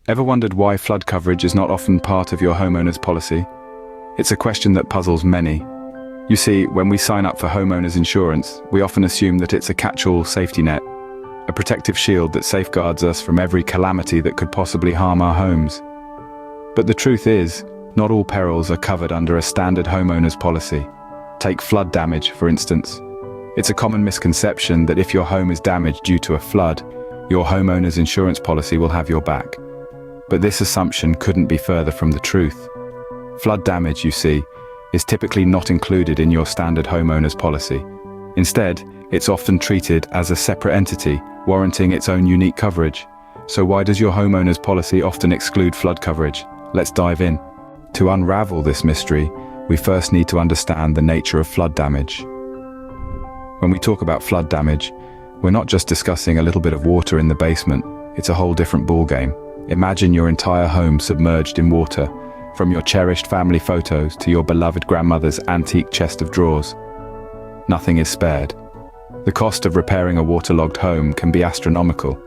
Ever wondered why flood coverage is not often part of your homeowner's policy? It's a question that puzzles many. You see, when we sign up for homeowners insurance, we often assume that it's a catch-all safety net, a protective shield that safeguards us from every calamity that could possibly harm our homes. But the truth is, not all perils are covered under a standard homeowner's policy. Take flood damage, for instance. It's a common misconception that if your home is damaged due to a flood, your homeowner's insurance policy will have your back. But this assumption couldn't be further from the truth. Flood damage, you see, is typically not included in your standard homeowner's policy. Instead, it's often treated as a separate entity, warranting its own unique coverage. So why does your homeowner's policy often exclude flood coverage? Let's dive in. To unravel this mystery, we first need to understand the nature of flood damage. When we talk about flood damage, we're not just discussing a little bit of water in the basement. It's a whole different ballgame. Imagine your entire home submerged in water, from your cherished family photos to your beloved grandmother's antique chest of drawers. Nothing is spared. The cost of repairing a waterlogged home can be astronomical.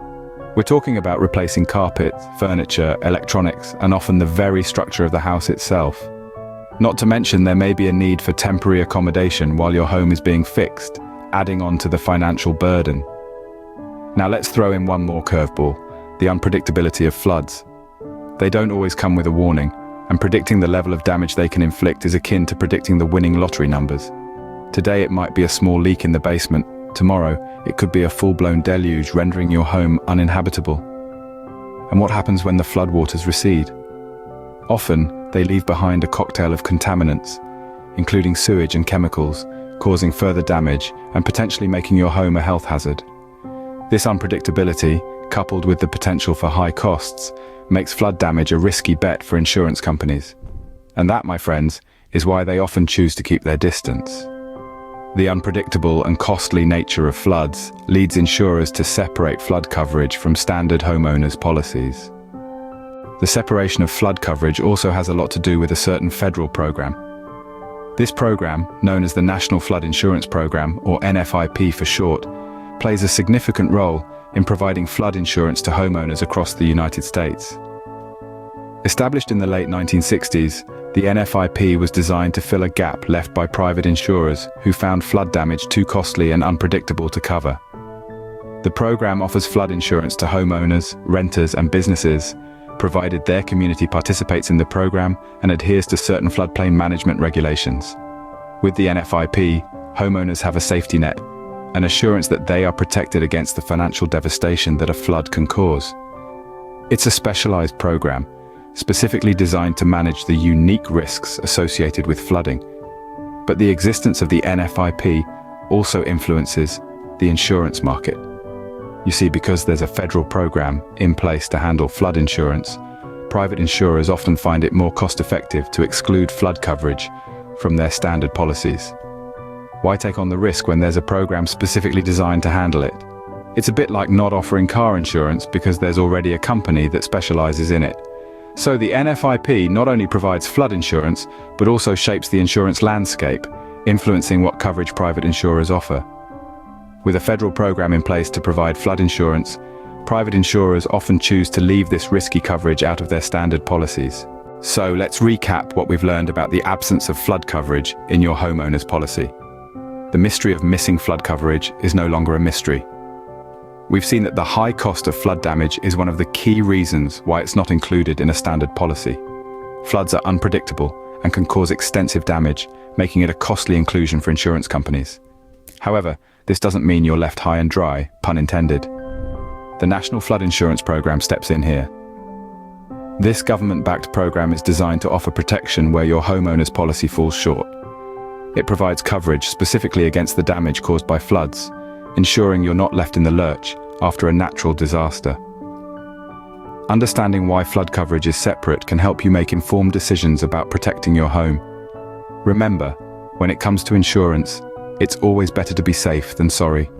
We're talking about replacing carpet, furniture, electronics, and often the very structure of the house itself. Not to mention there may be a need for temporary accommodation while your home is being fixed, adding on to the financial burden. Now let's throw in one more curveball, the unpredictability of floods. They don't always come with a warning, and predicting the level of damage they can inflict is akin to predicting the winning lottery numbers. Today it might be a small leak in the basement. Tomorrow, it could be a full-blown deluge, rendering your home uninhabitable. And what happens when the floodwaters recede? Often, they leave behind a cocktail of contaminants, including sewage and chemicals, causing further damage and potentially making your home a health hazard. This unpredictability, coupled with the potential for high costs, makes flood damage a risky bet for insurance companies. And that, my friends, is why they often choose to keep their distance. The unpredictable and costly nature of floods leads insurers to separate flood coverage from standard homeowners' policies. The separation of flood coverage also has a lot to do with a certain federal program. This program, known as the National Flood Insurance Program, or NFIP for short, plays a significant role in providing flood insurance to homeowners across the United States. Established in the late 1960s, the NFIP was designed to fill a gap left by private insurers who found flood damage too costly and unpredictable to cover. The program offers flood insurance to homeowners, renters, and businesses, provided their community participates in the program and adheres to certain floodplain management regulations. With the NFIP, homeowners have a safety net, an assurance that they are protected against the financial devastation that a flood can cause. It's a specialized program, specifically designed to manage the unique risks associated with flooding. But the existence of the NFIP also influences the insurance market. You see, because there's a federal program in place to handle flood insurance, private insurers often find it more cost-effective to exclude flood coverage from their standard policies. Why take on the risk when there's a program specifically designed to handle it? It's a bit like not offering car insurance because there's already a company that specializes in it. So the NFIP not only provides flood insurance, but also shapes the insurance landscape, influencing what coverage private insurers offer. With a federal program in place to provide flood insurance, private insurers often choose to leave this risky coverage out of their standard policies. So let's recap what we've learned about the absence of flood coverage in your homeowner's policy. The mystery of missing flood coverage is no longer a mystery. We've seen that the high cost of flood damage is one of the key reasons why it's not included in a standard policy. Floods are unpredictable and can cause extensive damage, making it a costly inclusion for insurance companies. However, this doesn't mean you're left high and dry, pun intended. The National Flood Insurance Program steps in here. This government-backed program is designed to offer protection where your homeowner's policy falls short. It provides coverage specifically against the damage caused by floods, ensuring you're not left in the lurch after a natural disaster. Understanding why flood coverage is separate can help you make informed decisions about protecting your home. Remember, when it comes to insurance, it's always better to be safe than sorry.